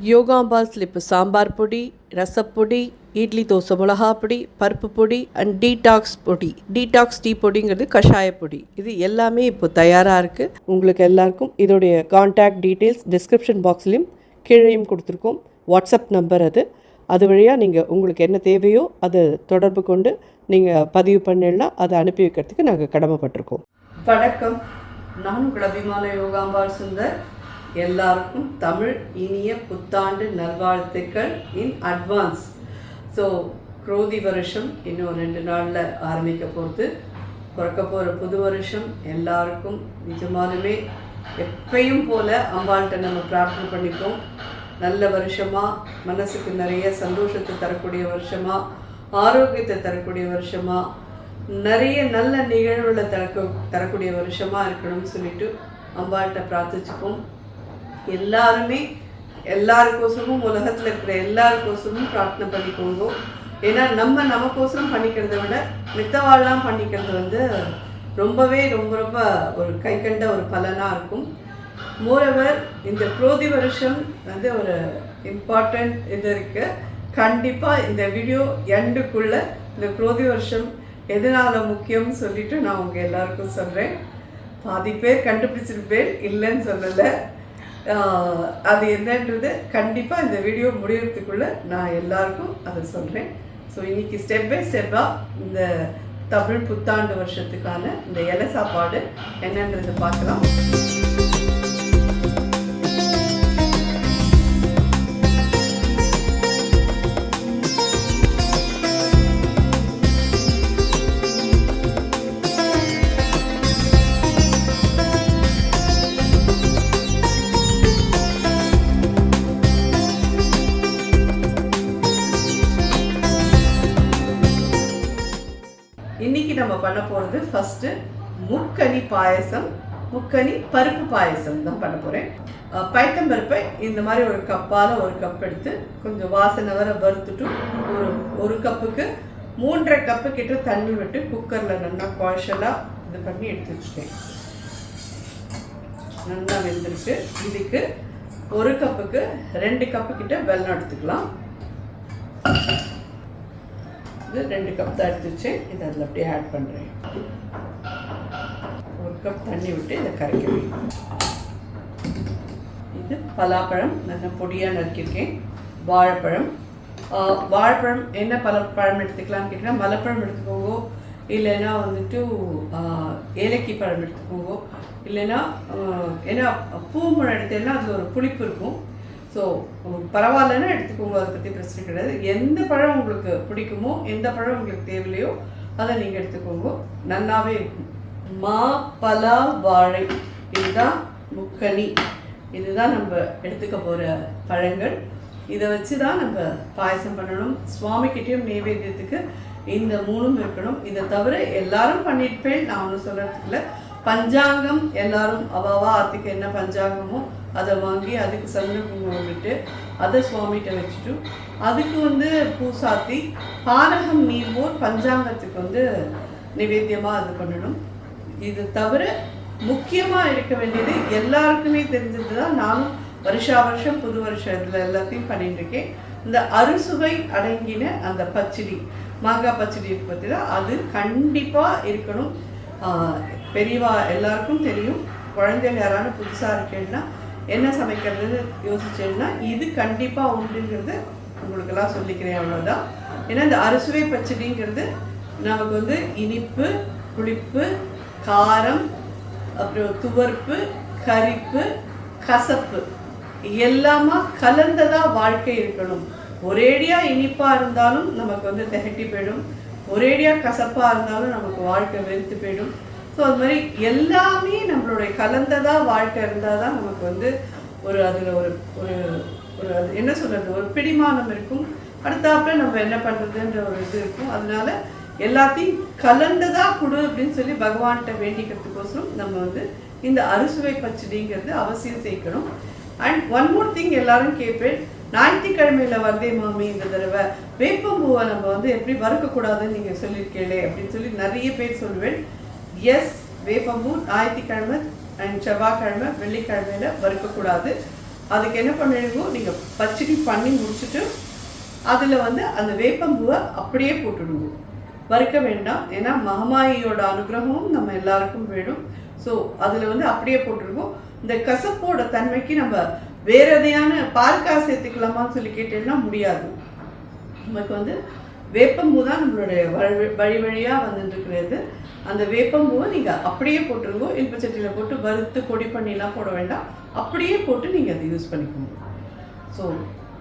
யோகாம்பாஸில் இப்போ சாம்பார் பொடி, ரசப்பொடி, இட்லி தோசை மிளகா பொடி, பருப்பு பொடி அண்ட் டீடாக்ஸ் பொடி, டீடாக்ஸ் டீ பொடிங்கிறது கஷாய பொடி. இது எல்லாமே இப்போ தயாராக இருக்குது. உங்களுக்கு எல்லாருக்கும் இதோடைய கான்டாக்ட் டீட்டெயில்ஸ் டிஸ்கிரிப்ஷன் பாக்ஸ்லேயும் கீழேயும் கொடுத்துருக்கோம். வாட்ஸ்அப் நம்பர் அது வழியாக நீங்கள் உங்களுக்கு என்ன தேவையோ அதை தொடர்பு கொண்டு நீங்கள் பதிவு பண்ணிடலாம். அதை அனுப்பி வைக்கிறதுக்கு நாங்கள் கடமைப்பட்டிருக்கோம். வணக்கம், நான் உங்கள் அபிமான யோகாம்பாள் சுந்தர். எல்லாருக்கும் தமிழ் இனிய புத்தாண்டு நல்வாழ்த்துக்கள் இன் அட்வான்ஸ். ஸோ குரோதி வருஷம் இன்னும் 2 நாளில் ஆரம்பிக்க போகிறது. பிறக்க போகிற புது வருஷம் எல்லாருக்கும் நிஜமாலுமே எப்பயும் போல் அம்பாள்கிட்ட நம்ம பிரார்த்தனை பண்ணிப்போம். நல்ல வருஷமாக, மனசுக்கு நிறைய சந்தோஷத்தை தரக்கூடிய வருஷமாக, ஆரோக்கியத்தை தரக்கூடிய வருஷமாக, நிறைய நல்ல நிகழ்வுகளை தரக்கூடிய வருஷமாக இருக்கணும்னு சொல்லிட்டு அம்பாள்கிட்ட பிரார்த்திச்சுப்போம். எல்லாருமே எல்லாருக்கோசமும், உலகத்தில் இருக்கிற எல்லாருக்கோசமும் பிரார்த்தனை பண்ணிக்கோங்க. ஏன்னா நமக்கோசரம் பண்ணிக்கிறத விட மித்தவாள்லாம் பண்ணிக்கிறது ரொம்பவே ரொம்ப ரொம்ப ஒரு கைக்கண்ட ஒரு பலனாக இருக்கும். மோரோவர் இந்த குரோதி வருஷம் ஒரு இம்பார்ட்டண்ட் இது இருக்குது. கண்டிப்பாக இந்த வீடியோ எண்டுக்குள்ளே இந்த குரோதி வருஷம் எதனால் முக்கியம்னு சொல்லிவிட்டு நான் உங்கள் எல்லாருக்கும் சொல்கிறேன். பாதி பேர் கண்டுபிடிச்சிருப்பேன், இல்லைன்னு சொல்லலை. அது என்னன்றது கண்டிப்பாக இந்த வீடியோ முடியறதுக்குள்ளே நான் எல்லாருக்கும் அதை சொல்கிறேன். ஸோ இன்றைக்கி ஸ்டெப் பை ஸ்டெப்பாக இந்த தமிழ் புத்தாண்டு வருஷத்துக்கான இந்த இலை சாப்பாடு என்னன்றது பார்க்கலாம். இன்றைக்கி நம்ம பண்ண போகிறது ஃபஸ்ட்டு முக்கனி பாயசம், முக்கனி பருப்பு பாயசம் தான் பண்ண போகிறேன். பைத்தம்பருப்பை இந்த மாதிரி ஒரு கப்பால் ஒரு கப் எடுத்து கொஞ்சம் வாசனை வர வறுத்துட்டு ஒரு கப்புக்கு 3.5 கப்பு கிட்ட தண்ணி விட்டு குக்கரில் நல்லா குழச்சலாக இது பண்ணி எடுத்து வச்சுட்டேன். நல்லா வெந்திருக்கு. இதுக்கு 1 கப்புக்கு 2 கப்பு கிட்ட வெல்லம் எடுத்துக்கலாம். 2 கப் தான் எடுத்து வச்சேன். இதை அதில் அப்படியே ஆட் பண்ணுறேன். 1 கப் தண்ணி விட்டு இதை கரைக்கிறேன். இது பலாப்பழம் நல்லா பொடியாக நறுக்கியிருக்கேன். வாழைப்பழம் என்ன பழம் எடுத்துக்கலாம்னு கேட்டிங்கன்னா மலைப்பழம் எடுத்துக்கோங்க, இல்லைன்னா ஏலக்கி பழம் எடுத்துக்கோங்க, இல்லைன்னா ஏன்னா பூம்பழம் எடுத்தேன்னா அதில் ஒரு புளிப்பு இருக்கும். ஸோ பரவாயில்லன்னா எடுத்துக்கோங்க, அதை பற்றி பிரச்சனை கிடையாது. எந்த பழம் உங்களுக்கு பிடிக்குமோ, எந்த பழம் உங்களுக்கு தேவையில்லையோ அதை நீங்கள் எடுத்துக்கோங்க, நல்லாவே இருக்கும். மா, பலா, வாழை, இதுதான் முக்கனி. இதுதான் நம்ம எடுத்துக்க போகிற பழங்கள். இதை வச்சு தான் நம்ம பாயசம் பண்ணணும். சுவாமிக்கிட்டேயும் நைவேத்தியத்துக்கு இந்த 3ம் இருக்கணும். இதை தவிர எல்லாரும் பண்ணியிருப்பேன், நான் ஒன்றும் சொல்கிறதுக்கு இல்லை. பஞ்சாங்கம் எல்லாரும் அவாவா ஆற்றுக்கு என்ன பஞ்சாங்கமோ அதை வாங்கி அதுக்கு சந்தன குங்குமம் விட்டு அதை சுவாமிகிட்ட வச்சுட்டு அதுக்கு பூசாத்தி பானகம் நீர்மோர் பஞ்சாங்கத்துக்கு நிவேத்தியமாக இது பண்ணணும். இது தவிர முக்கியமாக இருக்க வேண்டியது எல்லாருக்குமே தெரிஞ்சது தான். நானும் வருஷம் புது வருஷம் இதில் எல்லாத்தையும் பண்ணிட்டுருக்கேன். இந்த அறுசுவை அடங்கின அந்த பச்சடி, மாங்காய் பச்சடி இருக்கு பார்த்தீங்கன்னா, அது கண்டிப்பாக இருக்கணும். பெரியவா எல்லாருக்கும் தெரியும். குழந்தைகள் யாரான புதுசாக இருக்கேன்னா என்ன சமைக்கிறதுன்னு யோசிச்சேன்னா இது கண்டிப்பாக உண்டுங்கிறது உங்களுக்கெல்லாம் சொல்லிக்கிறேன், அவ்வளோதான். ஏன்னா இந்த அறுசுவை பச்சடிங்கிறது நமக்கு இனிப்பு, புளிப்பு, காரம், அப்புறம் துவர்ப்பு, கரிப்பு, கசப்பு எல்லாமா கலந்ததாக வாழ்க்கை இருக்கணும். ஒரேடியாக இனிப்பாக இருந்தாலும் நமக்கு திகட்டி போயிடும், ஒரேடியாக கசப்பாக இருந்தாலும் நமக்கு வாழ்க்கை வெறுத்து போயிடும். ஸோ அது மாதிரி எல்லாமே நம்மளுடைய கலந்ததாக வாழ்க்கை இருந்தால் தான் நமக்கு ஒரு அதில் ஒரு ஒரு ஒரு அது என்ன சொல்கிறது, ஒரு பிடிமானம் இருக்கும். அடுத்தாப்புல நம்ம என்ன பண்ணுறதுன்ற ஒரு இது இருக்கும். அதனால எல்லாத்தையும் கலந்ததாக கொடு அப்படின்னு சொல்லி பகவான்கிட்ட வேண்டிக்கிறதுக்கோசரம் நம்ம இந்த அறுசுவை பச்சடிங்கிறது அவசியம் சேர்க்கணும். அண்ட் ஒன் மோர் திங் எல்லாரும் கேட்பேன், ஞாயிற்றுக்கிழமையில் வருதே மாமி இந்த தடவை வேப்பம்பூவை நம்ம எப்படி வறுக்கக்கூடாதுன்னு நீங்கள் சொல்லியிருக்கீங்களே அப்படின்னு சொல்லி நிறைய பேர் சொல்லுவேன். எஸ், வேப்பம்பூ ஞாயிற்றுக்கிழமை அண்ட் செவ்வாய்க்கிழமை வெள்ளிக்கிழமையில் வறுக்கக்கூடாது. அதுக்கு என்ன பண்ணிடுவோம், நீங்கள் பச்சடி பண்ணி முடிச்சுட்டு அதில் வந்து அந்த வேப்பம்பூவை அப்படியே போட்டுடுவோம், வறுக்க வேண்டாம். ஏன்னா மகமாயியோட அனுகிரகமும் நம்ம எல்லாருக்கும் வேணும். ஸோ அதில் வந்து அப்படியே போட்டுருவோம். இந்த கசப்போட தன்மைக்கு நம்ம வேற எதையான பால்காய் சேர்த்துக்கலாமான்னு சொல்லி கேட்டேன்னா முடியாது. நமக்கு வந்து வேப்பம்பூ தான் நம்மளுடைய வழி வழியாக வந்துட்டுருக்கிறது. அந்த வேப்பம்பூவை நீங்கள் அப்படியே போட்டுருங்க. இல்பச்சட்டியில் போட்டு வறுத்து பொடி பண்ணிலாம் போட வேண்டாம், அப்படியே போட்டு நீங்கள் அதை யூஸ் பண்ணிக்கோங்க. ஸோ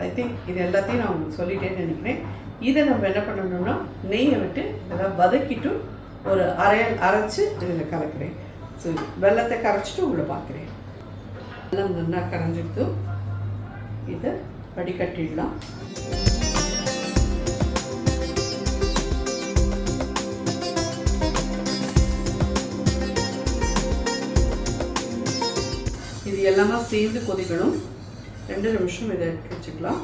ஐ திங்க் இது எல்லாத்தையும் நான் உங்களுக்கு சொல்லிட்டேன்னு நினைக்கிறேன். இதை நம்ம என்ன பண்ணணும்னா நெய்யை விட்டு இதெல்லாம் வதக்கிட்டு ஒரு அரைச்சி இதில் கலக்கிறேன். ஸோ வெள்ளத்தை கரைச்சிட்டு உங்களை பார்க்குறேன். வெள்ளம் நல்லா கரைஞ்சிட்டு இதை வடிகட்டிடலாம். இது எல்லாமே சேர்ந்து கொதிக்கணும். 2 நிமிஷம் இதை எடுத்து வச்சுக்கலாம்.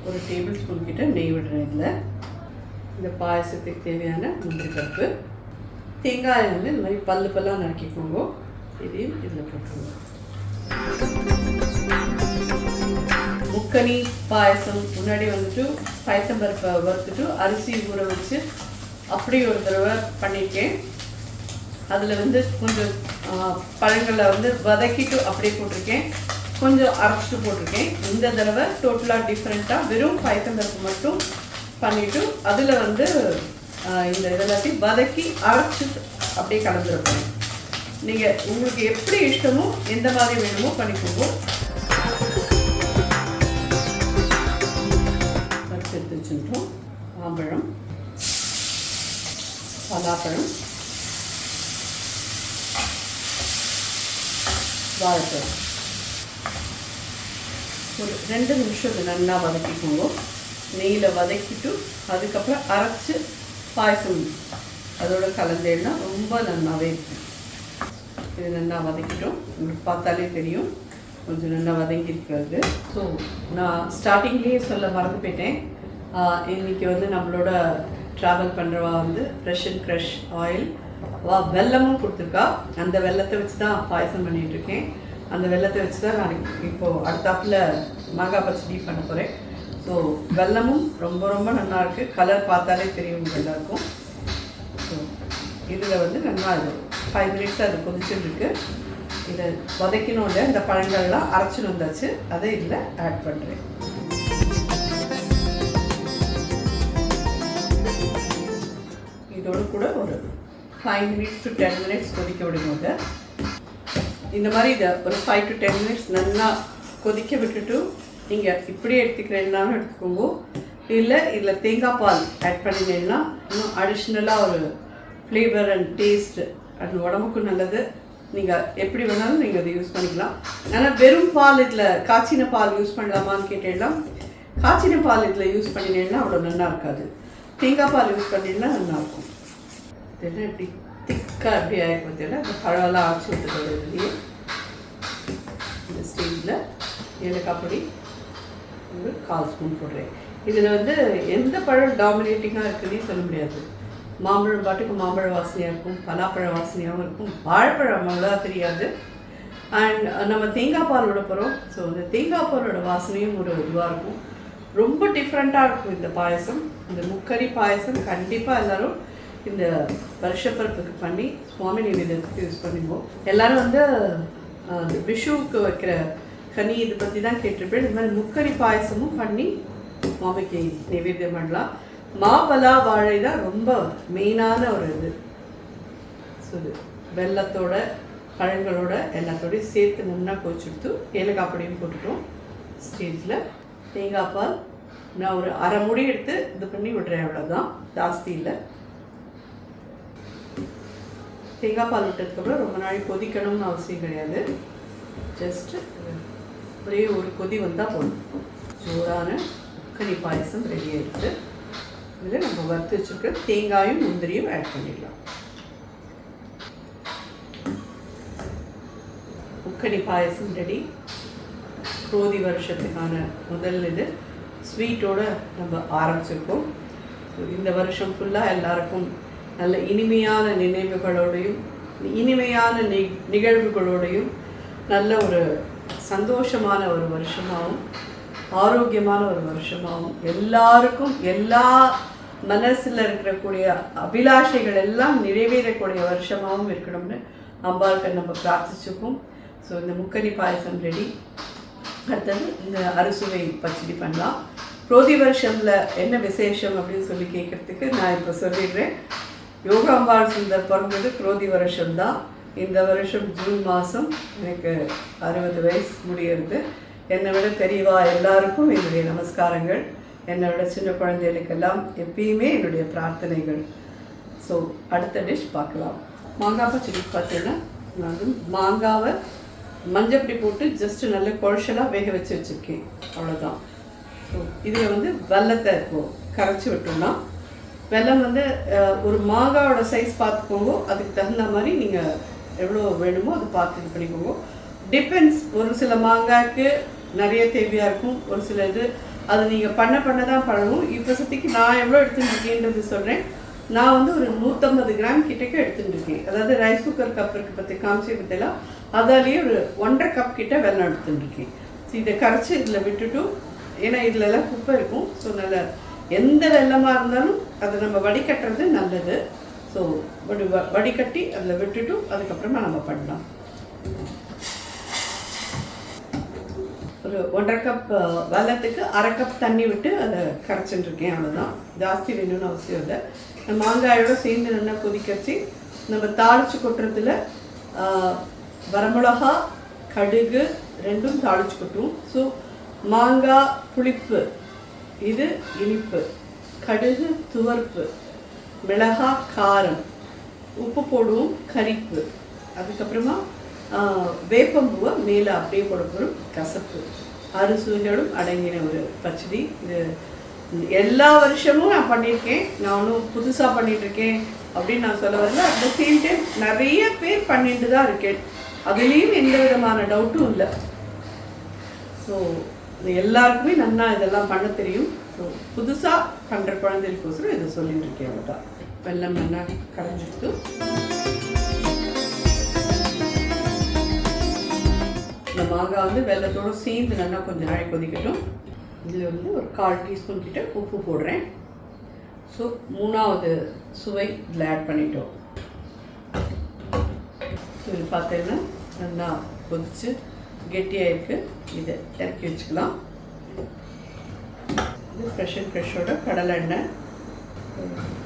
ஒரு டேபிள் ஸ்பூன் கிட்ட நெய் விடுறேன். இதில் இந்த பாயசத்துக்கு தேவையான முந்திரி பருப்பு, தேங்காயை வந்து இந்த மாதிரி பல்லாக நறுக்கிக்கோங்க. இதையும் இதில் போட்டுருங்க. முக்கனி பாயசம் முன்னாடி வந்துட்டு பயத்தம்பருப்பை வறுத்துட்டு அரிசி ஊற வச்சு அப்படி ஒரு தடவை பண்ணியிருக்கேன். அதில் வந்து கொஞ்சம் பழங்களை வந்து வதக்கிட்டு அப்படியே போட்டிருக்கேன், கொஞ்சம் அரைச்சிட்டு போட்டிருக்கேன். இந்த தடவை டோட்டலாக டிஃப்ரெண்ட்டாக வெறும் பயத்தம்பருப்பு மட்டும் பண்ணிவிட்டு அதில் வந்து இந்த இதெல்லாத்தையும் வதக்கி அரைச்சி அப்படியே கலந்துருப்பேன். நீங்கள் உங்களுக்கு எப்படி இஷ்டமோ எந்த மாதிரி வேணுமோ பண்ணிக்கோங்க. எடுத்து வச்சுட்டோம். மாம்பழம், பலாப்பழம், வாழைப்பழம். ஒரு 2 நிமிஷம் இது நல்லா வதக்கிக்கோங்க. நெய்யில் வதக்கிட்டு அதுக்கப்புறம் அரைச்சி பாயசம் அதோட கலந்தேன்னா ரொம்ப நல்லாவே இருக்கும். இது நல்லா வதக்கிட்டோம். உங்களுக்கு பார்த்தாலே தெரியும் கொஞ்சம் நல்லா வதங்கியிருக்கிறது. ஸோ நான் ஸ்டார்டிங்லேயே சொல்ல மறந்து போயிட்டேன். இன்றைக்கி வந்து நம்மளோட ட்ராவல் பண்ணுறவா வந்து ஃப்ரெஷ் அண்ட் க்ரஷ் ஆயில் வெல்லமும் கொடுத்துருக்கா. அந்த வெல்லத்தை வச்சு தான் பாயசம் பண்ணிகிட்ருக்கேன். அந்த வெல்லத்தை வச்சு தான் நான் இப்போது அடுத்தாப்பில் மாங்காய் பச்சடி பண்ண போகிறேன். ஸோ வெல்லமும் ரொம்ப ரொம்ப நல்லா இருக்குது. கலர் பார்த்தாலே தெரியும் எல்லாருக்கும். ஸோ இதில் வந்து நல்லா இது 5 மினிட்ஸ் அது கொதிச்சுருக்கு. இதை வதக்கணும். இல்லை இந்த பழங்கள்லாம் அரைச்சின்னு வந்தாச்சு, அதை இதில் ஆட் பண்ணுறேன். இதோடு கூட ஒரு 5 மினிட்ஸ் to 10 மினிட்ஸ் கொதிக்க விடும்போது இந்த மாதிரி இதை ஒரு 5 to 10 மினிட்ஸ் நல்லா கொதிக்க விட்டுட்டு நீங்கள் இப்படியே எடுத்துக்கிறேன்னாலும் எடுத்துக்கோங்க. இல்லை இதில் தேங்காய் பால் ஆட் பண்ணிங்கன்னா இன்னும் அடிஷ்னலாக ஒரு ஃப்ளேவர் அண்ட் டேஸ்ட், அது உடம்புக்கும் நல்லது. நீங்கள் எப்படி வேணாலும் நீங்கள் அதை யூஸ் பண்ணிக்கலாம். ஆனால் வெறும் பால் இதில் காய்ச்சின பால் யூஸ் பண்ணலாமான்னு கேட்டேன்னா காய்ச்சின பால் இதில் யூஸ் பண்ணினேன்னா அவ்வளோ நல்லா இருக்காது. தேங்காய் பால் யூஸ் பண்ணிங்கன்னா நல்லாயிருக்கும். இதெல்லாம் எப்படி திக்காக அப்படி ஆகிருக்கும் தெரியல. அந்த பழம்லாம் அரைச்சி விட்டுறது இதுலேயே. இந்த ஸ்டேஜில் ஏலக்காய் பொடி ஒரு 1/4 ஸ்பூன் போடுறேன். இதில் வந்து எந்த பழம் டாமினேட்டிங்காக இருக்குன்னே சொல்ல முடியாது. மாம்பழம் பாட்டுக்கு மாம்பழ வாசனையாக இருக்கும், பலாப்பழ வாசனையாகவும் இருக்கும், வாழைப்பழம் அவ்வளோ தெரியாது. அண்ட் நம்ம தேங்காய் பால் விட போகிறோம். ஸோ இந்த தேங்காய் பாலோட வாசனையும் ஒரு இதுவாக இருக்கும். ரொம்ப டிஃப்ரெண்ட்டாக இருக்கும் இந்த பாயசம். இந்த முக்கரி பாயசம் கண்டிப்பாக எல்லோரும் இந்த வருஷப்பருப்புக்கு பண்ணி சுவாமி நிவேதத்துக்கு யூஸ் பண்ணிடுவோம். எல்லோரும் வந்து விஷுவுக்கு வைக்கிற கனி இதை பற்றி தான் கேட்டிருப்பேன். இந்த மாதிரி முக்கரி பாயசமும் பண்ணி சுவாமிக்கு நிவேதியம் பண்ணலாம். மாபலா வாழை தான் ரொம்ப மெயினான ஒரு இது. ஸோ இது வெள்ளத்தோட பழங்களோட எல்லாத்தோடையும் சேர்த்து நல்லா கொதிச்சுடுத்து ஏலக்காய் பொடியும் போட்டுட்டோம். ஸ்டேஜில் தேங்காய் பால் நான் ஒரு 1/2 மூடி எடுத்து இது பண்ணி விடுறேன், அவ்வளோதான், ஜாஸ்தி இல்லை. தேங்காய் பால் விட்டதுக்கப்புறம் ரொம்ப நாளைக்கு கொதிக்கணும்னு அவசியம் கிடையாது. ஜஸ்ட்டு ஒரே ஒரு கொதி வந்தால் போதும். ஜோரான முக்கனி பாயசம் ரெடி ஆகிடுது. இதில் நம்ம வறுத்து வச்சுருக்க தேங்காயும் முந்திரியும் ஆட் பண்ணிடலாம். முக்கனி பாயசம் ரெடி. குரோதி வருஷத்துக்கான முதல் இது ஸ்வீட்டோடு நம்ம ஆரம்பிச்சிருக்கோம். இந்த வருஷம் ஃபுல்லாக எல்லாருக்கும் நல்ல இனிமையான நினைவுகளோடையும் இனிமையான நிகழ்வுகளோடையும் நல்ல ஒரு சந்தோஷமான ஒரு வருஷமாகவும் ஆரோக்கியமான ஒரு வருஷமாகவும் எல்லாருக்கும் எல்லா மனசில் இருக்கக்கூடிய அபிலாஷைகள் எல்லாம் நிறைவேறக்கூடிய வருஷமாகவும் இருக்கணும்னு அம்பாள்கிட்ட நம்ம பிரார்த்திச்சுப்போம். ஸோ இந்த முக்கனி பாயசம் ரெடி. அடுத்தது இந்த அறுசுவை பச்சடி பண்ணலாம். குரோதி வருஷமில் என்ன விசேஷம் அப்படின்னு சொல்லி கேட்குறதுக்கு நான் இப்போ சொல்லிடுறேன். யோகாம்பாள் சுந்தர் பிறந்தது குரோதி வருஷம்தான். இந்த வருஷம் ஜூன் மாதம் எனக்கு 60 வயசு முடியறது. என்னை விட பெரியவா எல்லாருக்கும் என்னுடைய நமஸ்காரங்கள். என்னை விட சின்ன குழந்தைகளுக்கெல்லாம் எப்பயுமே என்னுடைய பிரார்த்தனைகள். ஸோ அடுத்த டிஷ் பார்க்கலாம். மாங்காய் பச்சடி பார்த்தீங்கன்னா நான் வந்து மாங்காவை மஞ்சப்பொடி போட்டு ஜஸ்ட்டு நல்ல குழச்சலாக வேக வச்சுருக்கேன், அவ்வளோதான். ஸோ இதில் வந்து வெல்லத்தை இப்போது கரைச்சி விட்டோம்னா, வெல்லம் வந்து ஒரு மாங்காயோட சைஸ் பார்த்துக்கோங்க. அதுக்கு தகுந்த மாதிரி நீங்கள் எவ்வளோ வேணுமோ அது பார்த்து இது பண்ணிக்கோங்க. டிபெண்ட்ஸ், ஒரு சில மாங்காய்க்கு நிறைய தேவையாக இருக்கும், ஒரு சில இது அது நீங்கள் பண்ண தான் பழகும். இப்போ சத்திக்கு நான் எவ்வளோ எடுத்துட்டுருக்கேன்றது சொல்கிறேன். நான் வந்து ஒரு 150 கிராம் கிட்டக்க எடுத்துட்டுருக்கேன். அதாவது ரைஸ் குக்கர் கப் இருக்குது பற்றி காமிச்சி பற்றிலாம், அதாலேயே ஒரு 1.5 கப் கிட்ட வெல்லம் எடுத்துட்டுருக்கேன். ஸோ இதை கரைச்சி இதில் விட்டுட்டு, ஏன்னா இதிலெல்லாம் குப்பை இருக்கும். ஸோ நல்ல எந்த வெல்லமாக இருந்தாலும் அதை நம்ம வடிகட்டுறது நல்லது. ஸோ வடிகட்டி அதில் விட்டுட்டு அதுக்கப்புறமா நம்ம பண்ணலாம். ஒரு 1.5 கப் வெல்லத்துக்கு 1/2 கப் தண்ணி விட்டு அதை கரைச்சிட்டுருக்கேன், அவ்வளோதான். ஜாஸ்தி வேணும்னு அவசியம் இல்லை. மாங்காயோட சேர்ந்து நல்லா கொதிக்கச்சு நம்ம தாளித்து கொட்டுறதுல வரமிளகா கடுகு ரெண்டும் தாளித்து கொட்டுவோம். ஸோ மாங்காய் புளிப்பு, இது இனிப்பு, கடுகு துவர்ப்பு, மிளகா காரம், உப்பு போடுவோம், கரிப்பு, அதுக்கப்புறமா வேப்பம்பூவை மேலே அப்படியே போட போகிறோம், கசப்பு. அறுசுவைகளும் அடங்கின ஒரு பச்சடி. இது எல்லா வருஷமும் நான் பண்ணியிருக்கேன். நான் ஒன்றும் புதுசாக பண்ணிகிட்ருக்கேன் அப்படின்னு நான் சொல்ல வரல. அட் த சேம் டைம் நிறைய பேர் பண்ணிட்டு தான் இருக்கேன், அதுலேயும் எந்த விதமான டவுட்டும் இல்லை. ஸோ எல்லாருக்குமே நன்னா இதெல்லாம் பண்ண தெரியும். ஸோ புதுசாக பண்ணுற குழந்தைகளுக்கோசரம் இதை சொல்லிட்டு இருக்கேன், அவ்வளோதான். வெல்லம் நல்லா கரைஞ்சிட்டு இந்த மாங்காய் வந்து வெல்லத்தோடு சேர்ந்து நல்லா கொஞ்சம் நாளை கொதிக்கட்டும். இதில் வந்து ஒரு 1/4 டீஸ்பூன் கிட்ட உப்பு போடுறேன். ஸோ 3வது சுவை இதில் ஆட் பண்ணிட்டோம். இது பார்த்தீங்கன்னா நல்லா கொதிச்சு கெட்டியாக இருக்குது. இதை இறக்கி வச்சுக்கலாம். இது ஃப்ரெஷ்ஷோட கடலை எண்ணெய்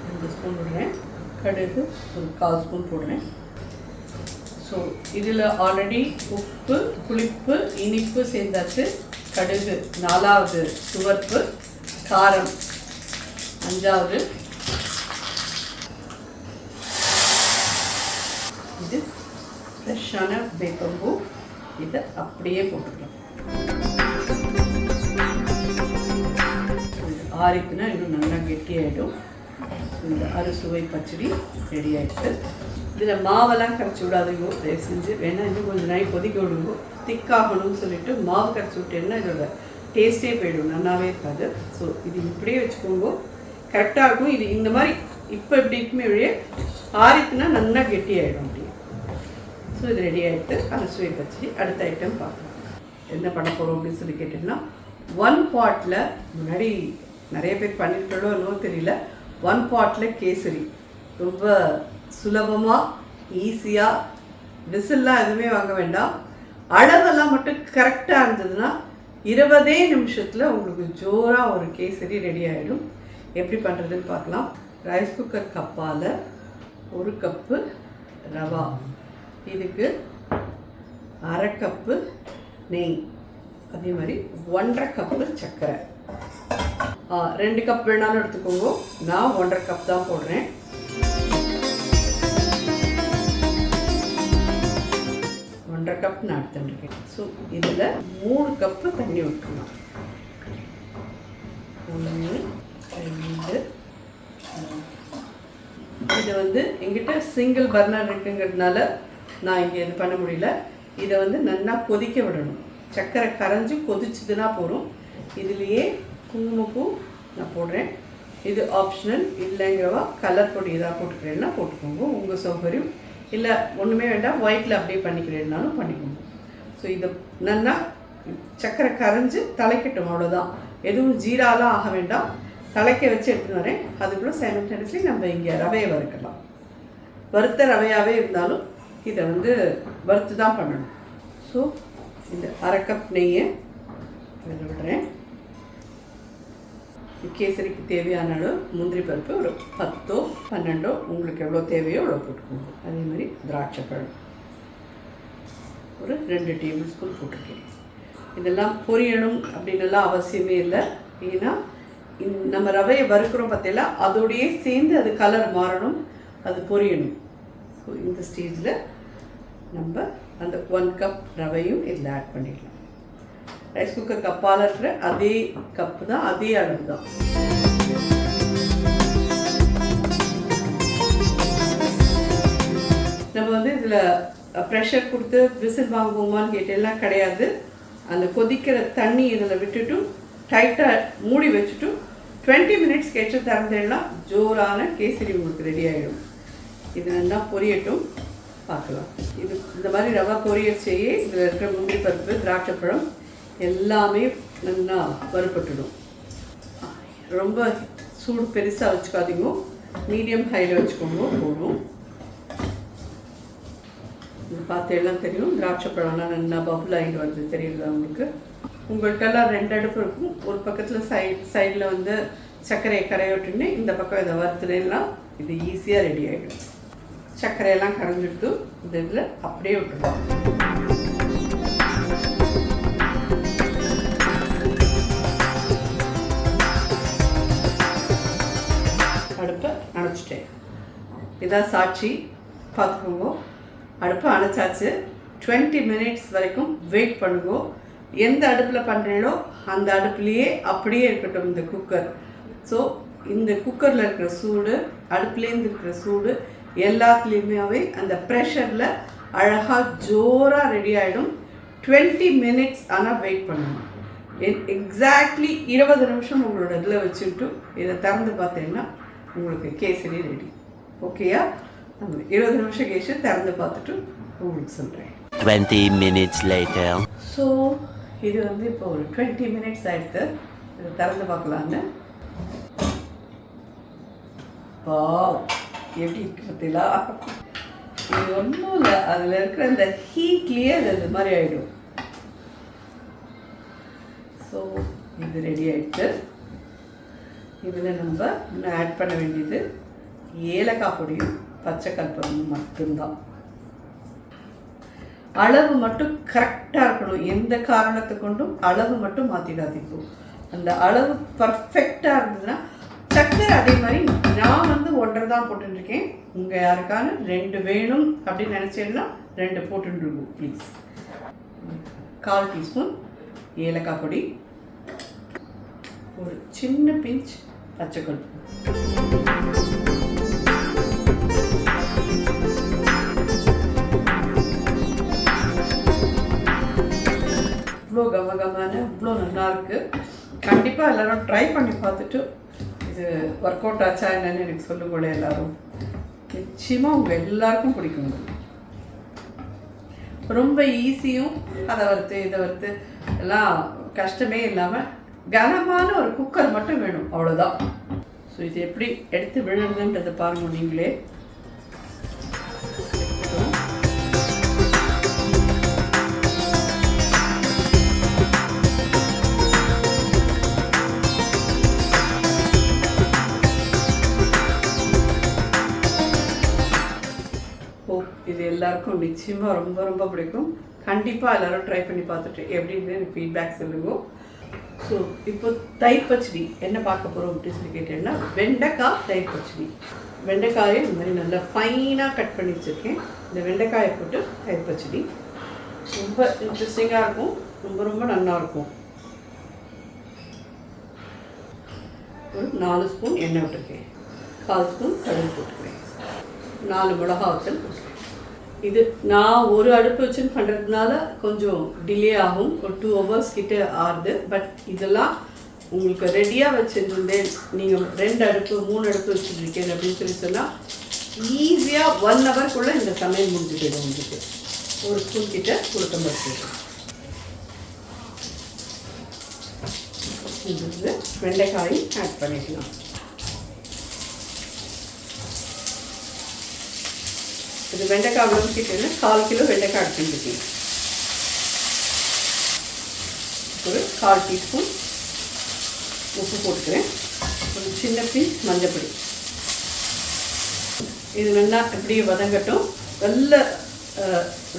2 ஸ்பூன் போடுறேன். கடுகு ஒரு 1/4 ஸ்பூன் போடுறேன். ஸோ இதில் ஆல்ரெடி உப்பு, புளிப்பு, இனிப்பு சேர்ந்தாச்சு. கடுகு 4வது, துவர்ப்பு, காரம் 5வது, இது ஃப்ரெஷ்ஷான வேப்பம்பூ. இதை அப்படியே போட்டுக்கலாம். ஆறிக்குன்னா இன்னும் நல்லா கெட்டியாகிடும். இந்த அறுசுவை பச்சடி ரெடி ஆகிடுச்சு. இதில் மாவெல்லாம் கரைச்சி விடாதீங்க, தயவு செஞ்சு. வேணால் இன்னும் கொஞ்சம் நாய் கொதிக்க விடுங்க. திக்காகணும்னு சொல்லிட்டு மாவு கரைச்சி விட்டேன்னா இதோட டேஸ்ட்டே போயிடும், நல்லாவே இருக்காது. ஸோ இது இப்படியே வச்சுக்கோங்க, கரெக்டாக இருக்கும். இது இந்த மாதிரி இப்போ இப்படி இருக்குமே வழியே ஆறிக்குன்னா நல்லா கெட்டி ஆகிடும் அப்படி. ஸோ இது ரெடி ஆகிட்டு அறுசுவை பச்சடி. அடுத்த ஐட்டம் பார்க்கலாம். என்ன பண்ண போகிறோம் அப்படின்னு சொல்லி கேட்டிங்கன்னா, 1 பாட்டில் முன்னாடி நிறைய பேர் பண்ணியிருக்கோ என்னவோ தெரியல, 1 பாட்டில் கேசரி. ரொம்ப சுலபமாக ஈஸியாக, விசில்லாம் எதுவுமே வாங்க வேண்டாம். அளவெல்லாம் மட்டும் கரெக்டாக இருந்ததுன்னா 20 நிமிஷத்தில் உங்களுக்கு ஜோராக ஒரு கேசரி ரெடி ஆகிடும். எப்படி பண்ணுறதுன்னு பார்க்கலாம். ரைஸ் குக்கர் கப்பால் 1 கப்பு ரவா, இதுக்கு 1/2 கப்பு நெய், அதே மாதிரி 1.5 கப்பு சர்க்கரை. 2 கப் வேணாலும் எடுத்துக்கோங்க, நான் 1.5 கப் தான் போடுறேன். கப் நான் எடுத்துருக்கேன். ஸோ இதில் 3 கப்பு தண்ணி ஊற்றணும். 1 2 இது வந்து எங்கிட்ட சிங்கிள் பர்னர் இருக்குங்கிறதுனால நான் இங்கே இது பண்ண முடியல. இதை வந்து நல்லா கொதிக்க விடணும். சர்க்கரை கரைஞ்சி கொதிச்சுதுன்னா போகிறோம். இதுலேயே குங்குமப்பூ நான் போடுறேன். இது ஆப்ஷனல், இல்லைங்கிறவா கலர் பொடி எதாவது போட்டுக்கிறேன்னா போட்டுக்கோங்க, உங்கள் சௌகரியம். இல்லை ஒன்றுமே வேண்டாம், ஒயிட்டில் அப்படியே பண்ணிக்கிறேன்னாலும் பண்ணிக்கோங்க. ஸோ இதை நல்லா சக்கரை கரைஞ்சி தலைக்கட்டும், அவ்வளோதான். எதுவும் ஜீராலாம் ஆக வேண்டாம். தலைக்க வச்சு எடுத்துன்னு வரேன். அதுக்குள்ளே சைமல்டேனியஸ்லி நம்ம இங்கே ரவையை வறுக்கலாம். வறுத்த ரவையாகவே இருந்தாலும் இதை வறுத்து தான் பண்ணணும். ஸோ இந்த 1/2 கப் நெய்யை இதில் விடுறேன். கேசரிக்கு தேவையான அளவு முந்திரி பருப்பு ஒரு 10 12 உங்களுக்கு எவ்வளோ தேவையோ அவ்வளோ போட்டுக்கோங்க. அதே மாதிரி திராட்சை பழம் ஒரு 2 டேபிள் ஸ்பூன் போட்டிருக்கேன். இதெல்லாம் பொரியணும் அப்படின்னுலாம் அவசியமே இல்லை. ஏன்னா நம்ம ரவையை வறுக்கிறோம் பார்த்தீங்களா, அதோடையே சேர்ந்து அது கலர் மாறணும், அது பொரியணும். ஸோ இந்த ஸ்டேஜில் நம்ம அந்த 1 கப் ரவையும் இதில் ஆட் பண்ணிடலாம். ரைஸ் குக்கர் கப்பால் இருக்கிற அதே கப்பு தான், அதே அளவு தான். நம்ம இதில் ப்ரெஷர் கொடுத்து விசில் வாங்குவோமான்னு கேட்டெல்லாம் கிடையாது. அந்த கொதிக்கிற தண்ணி இதில் விட்டுட்டு டைட்டாக மூடி வச்சுட்டு 20 மினிட்ஸ் கழிச்சு திறந்தெல்லாம் ஜோரான கேசரி உங்களுக்கு ரெடி ஆகிடும். இது நல்லா பொரியட்டும், பார்க்கலாம். இது இந்த மாதிரி ரவா பொரியல் செய்ய இதில் இருக்கிற முந்திரி பருப்பு திராட்சை பழம் எல்லாமே நல்லா வறுபட்டுடும். ரொம்ப சூடு பெருசாக வச்சுக்காதீங்க, மீடியம் ஹையில் வச்சுக்கோங்க போதும். இது பார்த்து எல்லாம் தெரியும், திராட்சை பழம்லாம் நல்லா பபுள் ஆகிட்டு வருது தெரியுது உங்களுக்கு. உங்கள்கிட்டலாம் 2 அடுப்பு இருக்கும். ஒரு பக்கத்தில் சைடில் சர்க்கரையை கரையோட்டுன்னு இந்த பக்கம் இதை வறுத்துலாம் இது ஈஸியாக ரெடி ஆகிடும். சர்க்கரையெல்லாம் கரைஞ்சிட்டு இந்த இதில் அப்படியே விட்டுருவோம். அடுப்பை அணைச்சிட்டேன். இதான் சாட்சி, பார்த்துக்கோங்க. அடுப்பை அணைச்சாச்சு. 20 மினிட்ஸ் வரைக்கும் வெயிட் பண்ணுங்க. எந்த அடுப்பில் பண்ணுறீங்களோ அந்த அடுப்புலேயே அப்படியே இருக்கட்டும் இந்த குக்கர். ஸோ இந்த குக்கரில் இருக்கிற சூடு, அடுப்புலேருந்து இருக்கிற சூடு எல்லாத்துலேயுமே அந்த ப்ரெஷரில் அழகாக ஜோராக ரெடி ஆகிடும். 20 மினிட்ஸ் ஆனால் வெயிட் பண்ணணும். எக்ஸாக்ட்லி 20 நிமிஷம் உங்களோட இதில் வச்சுட்டு இதை திறந்து பார்த்தீங்கன்னா உங்களுக்கு கேசரி ரெடி. ஓகேயா? நம்ம 20 நிமிஷம் கழிச்சு திறந்து பார்த்துட்டு உங்களுக்கு சொல்கிறேன். 20 minutes later. ஸோ இது இப்போ ஒரு 20 மினிட்ஸ் ஆகிடுது. இதை திறந்து பார்க்கலான்னு. வாவ், எப்படி இருக்கு பார்த்தீங்களா? இது ஒன்றும் இல்லை, அதில் இருக்கிற அந்த ஹீட்லேயே அது இது மாதிரி ஆகிடும். ஸோ இது ரெடி ஆகிடுச்சு. இதில் நம்ம இன்னும் ஆட் பண்ண வேண்டியது ஏலக்காய் பொடியும் பச்சை கற்பூரமும் மட்டும்தான். அளவு மட்டும் கரெக்டாக இருக்கணும். எந்த காரணத்தை கொண்டும் அளவு மட்டும் மாற்றிடாதீங்க. அந்த அளவு பர்ஃபெக்டாக இருந்ததுன்னா சக்கரை அதே மாதிரி நான் 1.5 தான் போட்டுருக்கேன். உங்கள் யாருக்கான 2 வேணும் அப்படின்னு நினச்சேன்னா 2 போட்டுருங்க ப்ளீஸ். 1/4 டீஸ்பூன் ஏலக்காய் பொடி, ஒரு சின்ன பிஞ்ச் பச்சை கற்பூரம். இவ்வளோ கமகமான இவ்வளோ நல்லாயிருக்கு. கண்டிப்பாக எல்லோரும் ட்ரை பண்ணி பார்த்துட்டு இது ஒர்க் அவுட் ஆச்சா என்னன்னு எனக்கு சொல்லுக்கூட எல்லோரும். நிச்சயமாக உங்கள் எல்லாருக்கும் பிடிக்குங்க. ரொம்ப ஈஸியும், அதை வறுத்து இதை வறுத்து எல்லாம் கஷ்டமே இல்லாமல் கனமான ஒரு குக்கர் மட்டும் வேணும், அவ்வளோதான். ஸோ இது எப்படி எடுத்து விழுறதுன்றதை பாருங்கள் நீங்களே. இது எல்லாருக்கும் நிச்சயமாக ரொம்ப ரொம்ப பிடிக்கும். கண்டிப்பாக எல்லோரும் ட்ரை பண்ணி பார்த்துட்டு எப்படின்னு எனக்கு ஃபீட்பேக் சொல்லுங்க. ஸோ இப்போ தயிர் பச்சடி என்ன பார்க்க போகிறோம் அப்படின்னு சொல்லி கேட்டீங்கன்னா, வெண்டைக்காய் தயிர் பச்சடி. வெண்டைக்காயை இந்த மாதிரி நல்லா ஃபைனாக கட் பண்ணி வச்சுருக்கேன். இந்த வெண்டைக்காயை போட்டு தயிர் பச்சடி ரொம்ப இன்ட்ரெஸ்டிங்காக இருக்கும், ரொம்ப ரொம்ப நல்லாயிருக்கும். ஒரு 4 ஸ்பூன் எண்ணெய் விட்டுருக்கேன், 1/4 ஸ்பூன் கடுகு போட்டுக்கிறேன், 4 மிளகா வத்தல் போட்டுக்கிறேன். இது நான் ஒரு அடுப்பு வச்சுன்னு பண்ணுறதுனால கொஞ்சம் டிலே ஆகும், ஒரு 2 hours கிட்டே ஆகுது. பட் இதெல்லாம் உங்களுக்கு ரெடியாக வச்சுருந்தேன், நீங்கள் 2 அடுப்பு 3 அடுப்பு வச்சுருக்கேன் அப்படின்னு சொல்லி சொன்னால் ஈஸியாக 1 hourக்குள்ளே இந்த சமையல் முடிஞ்சு போயிடும். உங்களுக்கு ஒரு ஸ்பூன் கிட்ட உளுத்தம்பருப்பு, இது வந்து வெண்டைக்காயும் ஆட் பண்ணிக்கலாம். இது வெண்டைக்காய் விளக்கிட்டேன்னா 1/4 கிலோ வெண்டைக்காய் ஆட் பண்ணிருக்கேன். ஒரு 1/4 டீஸ்பூன் உப்பு போட்டுக்கிறேன். ஒரு சின்ன பீஸ் மஞ்சப்பொடி. இது நல்லா இப்படியே வதங்கட்டும். நல்ல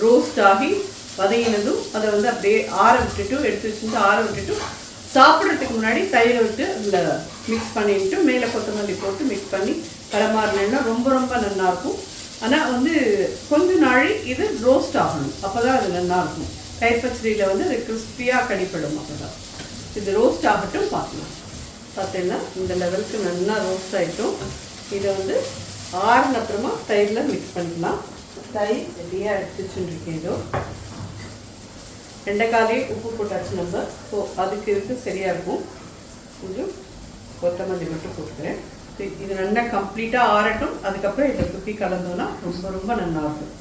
ரோஸ்ட் ஆகி வதங்கினதும் அதை வந்து அப்படியே ஆற விட்டுட்டு எடுத்து வச்சுட்டு ஆற விட்டுட்டு சாப்பிட்றதுக்கு முன்னாடி தயிரை விட்டு அதில் மிக்ஸ் பண்ணிட்டு மேலே கொத்தமல்லி போட்டு மிக்ஸ் பண்ணி பரமாறினேன்னா ரொம்ப ரொம்ப நல்லாயிருக்கும். ஆனால் வந்து கொஞ்ச நாள் இது ரோஸ்ட் ஆகணும், அப்போ தான் அது நல்லாயிருக்கும். தயிர் பச்சடியில் வந்து அது கிறிஸ்பியாக கடிப்படும். அப்போ தான் இது ரோஸ்ட் ஆகட்டும். பார்க்கலாம். பார்த்தீங்கன்னா இந்த லெவலுக்கு நல்லா ரோஸ்ட் ஆகிட்டும். இதை வந்து ஆறுன அப்புறமா தயிரில் மிக்ஸ் பண்ணிக்கலாம். தயிர் ரெடியாக எடுத்து வச்சுருக்கேன். இதோ வெண்டைக்காலே உப்பு போட்டாச்சு நம்ம. ஸோ அதுக்கு இதுக்கு சரியாக இருக்கும். கொஞ்சம் கொத்தமல்லி மட்டும் போட்டுக்கிறேன். இது நல்லா கம்ப்ளீட்டாக ஆறட்டும். அதுக்கப்புறம் இதை குத்தி கலந்தோன்னா ரொம்ப ரொம்ப நல்லாயிருக்கும்.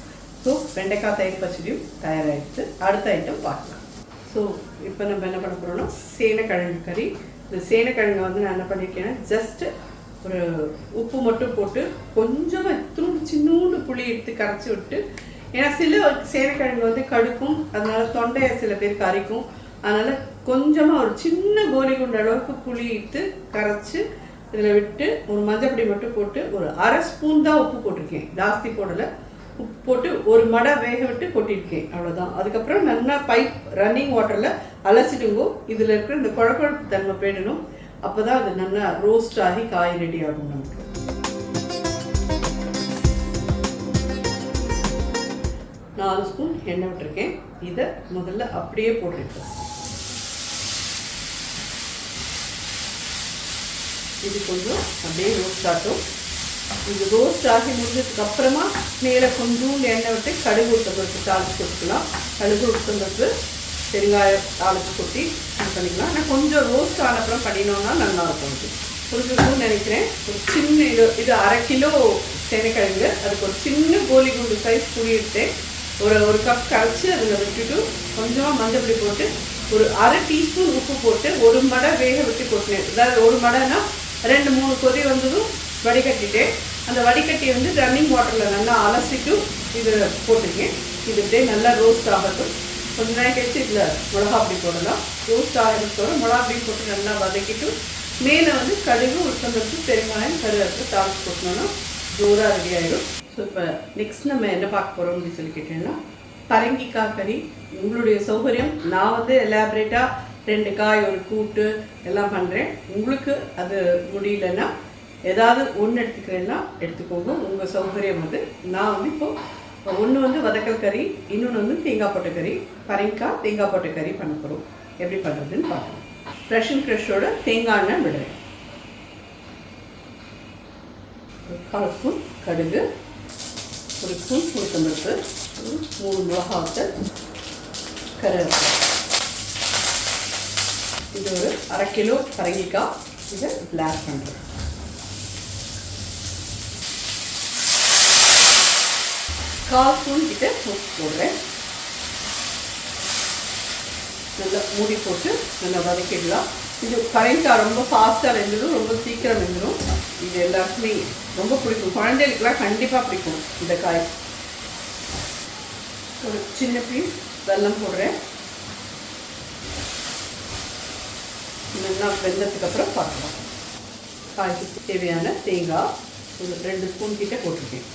ஸோ வெண்டைக்காய் தயிர் பச்சடியும் தயாராகிடுச்சு. அடுத்த ஐட்டம் பார்க்கலாம். ஸோ இப்போ நம்ம என்ன பண்ண போகிறோம்னா சேனைக்கிழங்கு கறி. இந்த சேனைக்கிழங்கை வந்து நான் என்ன பண்ணியிருக்கேன்னா ஜஸ்ட்டு ஒரு உப்பு மட்டும் போட்டு கொஞ்சமாக சின்னூண்டு புளி எடுத்து கரைச்சி விட்டு, ஏன்னா சில சேனைக்கிழங்கு வந்து கடுக்கும், அதனால தொண்டையை சில பேருக்கு அரைக்கும். அதனால் கொஞ்சமாக ஒரு சின்ன கோலி குண்டு அளவுக்கு புளி எடுத்து கரைச்சி இதில் விட்டு ஒரு மஞ்சப்பொடி மட்டும் போட்டு ஒரு 1/2 ஸ்பூன் தான் உப்பு போட்டிருக்கேன், ஜாஸ்தி போடலை. உப்பு போட்டு ஒரு மடை வேக விட்டு கொட்டியிருக்கேன், அவ்வளோதான். அதுக்கப்புறம் நல்லா பைப் ரன்னிங் வாட்டரில் அலசிடுங்கோ. இதில் இருக்கிற இந்த குழக்குழப்பு தன்மை போயிடணும். அப்போ தான் அது நல்லா ரோஸ்ட் ஆகி காய் ரெடி ஆகும் நமக்கு. நாலு ஸ்பூன் எண்ணெய் விட்டுருக்கேன். இதை முதல்ல அப்படியே போட்டுருக்கேன். இது கொஞ்சம் அப்படியே ரோஸ்ட் ஆகும். இது ரோஸ்ட் ஆகி முடிஞ்சதுக்கு அப்புறமா மேலே கொஞ்சோண்டு எண்ணெய் விட்டு கடுகு உளுத்தம்பருப்பு தாளிச்சு கொடுக்கலாம். கடுகு உளுத்தம்பருப்பு பெருங்காயம் தாளிச்சு கொட்டி இது பண்ணிக்கலாம். ஆனால் கொஞ்சம் ரோஸ்ட் ஆன அப்புறம் பண்ணினோன்னா நல்லாயிருக்கும். இது புரிஞ்சுக்கணும்னு நினைக்கிறேன். ஒரு சின்ன இது 1/2 கிலோ சேனைக்கிழங்கு, அதுக்கு ஒரு சின்ன கோலி குண்டு சைஸ் புளி எடுத்து ஒரு கப் கரைச்சி அதில் விட்டுட்டு கொஞ்சமாக மஞ்சப்பொடி போட்டு ஒரு 1/2 டீஸ்பூன் உப்பு போட்டு ஒரு மடை வேக விட்டு கொட்டினேன். அதாவது ஒரு மடைனா 2-3 கொதி வந்ததும் வடிகட்டிட்டேன். அந்த வடிகட்டி வந்து ரன்னிங் வாட்டரில் நல்லா அலசிட்டு இதில் போட்டிருக்கேன். இது அப்படியே நல்லா ரோஸ்ட் ஆகட்டும். கொஞ்ச நேரம் கழிச்சு இதில் மிளகா அப்படி போடலாம். ரோஸ்ட் ஆகிறதோட மிளகா அப்படி போட்டு நல்லா வதக்கிட்டு மேலே வந்து கடுகு உளுத்தம்பருப்பு பெருங்காயம் கருவேப்பிலை தாளிச்சு போட்டோம்னா ஜோராக ரெடி ஆகிடும். ஸோ இப்போ நெக்ஸ்ட் நம்ம என்ன பார்க்க போகிறோம் அப்படின்னு சொல்லி கேட்டீங்கன்னா பரங்கிக்காய் கறி. உங்களுடைய சௌகரியம். நான் வந்து எலாபரேட்டாக 2 காய் ஒரு கூட்டு எல்லாம் பண்ணுறேன். உங்களுக்கு அது முடியலன்னா ஏதாவது ஒன்று எடுத்துக்கிறேன்னா எடுத்துக்கோங்க, உங்கள் சௌகரியம் அது. நான் வந்து இப்போது ஒன்று வந்து வதக்கல் கறி, இன்னொன்று வந்து தேங்காய் போட்ட கறி, பரங்கிக்காய் தேங்காய் போட்ட கறி பண்ண போகிறோம். எப்படி பண்ணுறதுன்னு பார்க்கலாம். ஃப்ரெஷ் அண்ட் ஃப்ரெஷ்ஷோட தேங்காய் எண்ணெய் விடுறேன். 1/4 ஸ்பூன் கடுகு, 1 ஸ்பூன் உளுத்தம்பருப்பு, 3 மிளகாய், கருவேப்பிலை. இது ஒரு 1/2 கிலோ பரங்கிக்காய். இதை பிளாக் பண்ணுறேன். கால் ஸ்பூன் கிட்ட உப்பு போடுறேன். நல்லா மூடி போட்டு நல்லா வதக்கிடலாம். இது பரங்கிக்காய் ரொம்ப ஃபாஸ்ட்டாக வெந்துடும், ரொம்ப சீக்கிரம் வெந்துடும். இது எல்லாருக்குமே ரொம்ப பிடிக்கும். குழந்தைகளுக்குலாம் கண்டிப்பாக பிடிக்கும் இந்த காய். ஒரு சின்ன பீஸ் வெல்லம் போடுறேன். நல்லா வெந்ததுக்கு அப்புறம் பார்க்கலாம். காய்க்கு தேவையான தேங்காய் ஒரு 2 ஸ்பூன் கிட்ட போட்டிருக்கேன்.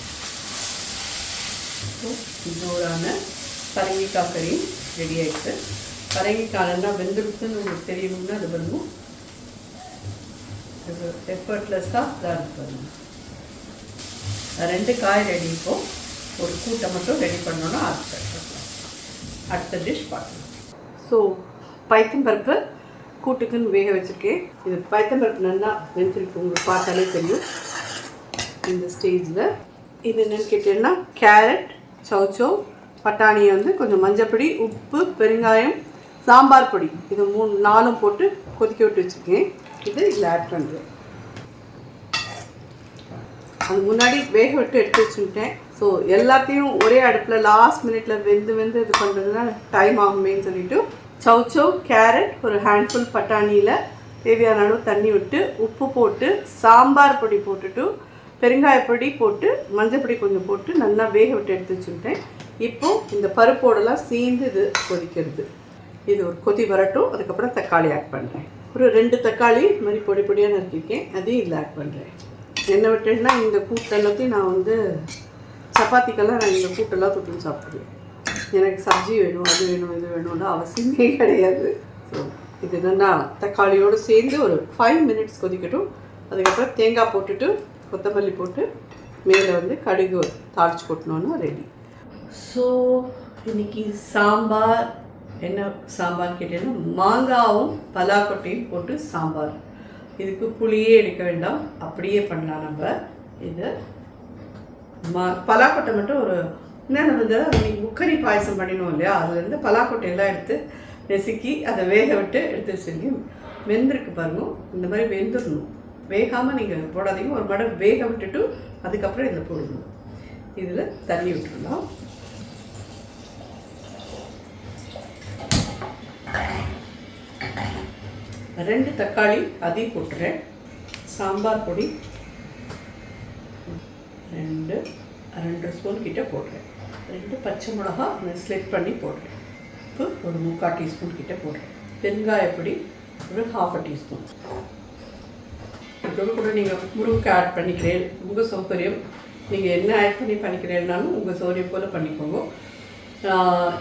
ஜோரான பரங்கிக்காய் கறி ரெடி ஆகிடுச்சு. பரங்கிக்காய்னா வெந்துருக்குன்னு உங்களுக்கு தெரியணும்னா அது பண்ணும். அது எஃபர்ட்லெஸ்ஸாக தான் இருக்கணும். 2 காய் ரெடி. இப்போது ஒரு கூட்டை மட்டும் ரெடி பண்ணோன்னா அடுத்த டிஷ் பார்க்கலாம். ஸோ பைத்தம்பருப்பு கூட்டுக்குன்னு வேக வச்சுருக்கேன். இது பைத்தம்பருப்பு நல்லா வெந்திருக்கு, உங்களுக்கு பார்த்தாலே தெரியும். இந்த ஸ்டேஜில் இது என்னென்னு கேட்டீங்கன்னா கேரட், சௌச்சோ, பட்டாணியை வந்து கொஞ்சம் மஞ்சப்பொடி, உப்பு, பெருங்காயம், சாம்பார் பொடி, இது 3-4 போட்டு கொதிக்க விட்டு வச்சுருக்கேன். இது இதில் ஆட் பண்ணுறேன். அது முன்னாடி வேக விட்டு எடுத்து வச்சுட்டேன். ஸோ எல்லாத்தையும் ஒரே அடுப்பில் லாஸ்ட் மினிட்ல வெந்து இது பண்ணுறதுனா டைம் ஆகுமேன்னு சொல்லிவிட்டு சௌச்சோ, கேரட், ஒரு ஹேண்ட்ஃபுல் பட்டாணியில் தேவையான அளவு தண்ணி விட்டு உப்பு போட்டு சாம்பார் பொடி போட்டுட்டு பெருங்காயப்பொடி போட்டு மஞ்சள் பொடி கொஞ்சம் போட்டு நல்லா வேக விட்டு எடுத்து வச்சுக்கிட்டேன். இப்போது இந்த பருப்போடெல்லாம் சேர்ந்து இது கொதிக்கிறது. இது ஒரு கொதி வரட்டும். அதுக்கப்புறம் தக்காளி ஆட் பண்ணுறேன். ஒரு 2 தக்காளி இது மாதிரி பொடி பொடியாக நறுக்கிருக்கேன், அதையும் இதில் ஆட் பண்ணுறேன். என்ன விட்டேன்னா இந்த கூட்டெல்லாத்தையும் நான் வந்து சப்பாத்திக்கெல்லாம் நான் இந்த கூட்டெல்லாம் தொட்டு சாப்பிடுவேன். எனக்கு சப்ஜி வேணும், அது வேணும், இது வேணும்னு அவசியமே கிடையாது. ஸோ இது என்னென்னா தக்காளியோடு சேர்ந்து ஒரு 5 மினிட்ஸ் கொதிக்கட்டும். அதுக்கப்புறம் தேங்காய் போட்டுட்டு கொத்தமல்லி போட்டு மேலே வந்து கடுகு தாளித்து கொட்டணுன்னா ரெடி. ஸோ இன்றைக்கி சாம்பார் என்ன சாம்பார் கேட்டீங்கன்னா மாங்காவும் பலாக்கொட்டையும் போட்டு சாம்பார். இதுக்கு புளியே எடுக்க வேண்டாம், அப்படியே பண்ணலாம். நம்ம இது பலாக்கொட்டை மட்டும் ஒரு என்ன வந்து இன்னைக்கு முக்கரி பாயசம் பண்ணினோம் இல்லையா, அதுலேருந்து பலாக்கொட்டை எல்லாம் எடுத்து நெசுக்கி அதை வேக விட்டு எடுத்து வச்சுருக்கேன். வெந்திருக்கு பாருங்க, இந்த மாதிரி வெந்துடணும். வேகாமல் நீங்கள் போடாதீங்க, ஒரு மடை வேக விட்டுட்டு அதுக்கப்புறம் இதில் போடணும். இதில் தண்ணி விட்டுடலாம். ரெண்டு தக்காளி அதையும் போட்டுறேன். சாம்பார் பொடி 2 ஸ்பூன் கிட்ட போடுறேன். 2 பச்சை மிளகா ஸ்லிட் பண்ணி போடுறேன். உப்பு ஒரு 3/4 டீஸ்பூன் கிட்ட போடுறேன். பெருங்காயப்பொடி ஒரு 1/2 டீஸ்பூன். இதோடு கூட நீங்கள் முருங்கை ஆட் பண்ணிக்கிறேன், உங்கள் சௌகரியம். நீங்கள் என்ன ஆட் பண்ணி பண்ணிக்கிறேன்னாலும் உங்கள் சௌகரியம் போல் பண்ணிக்கோங்க.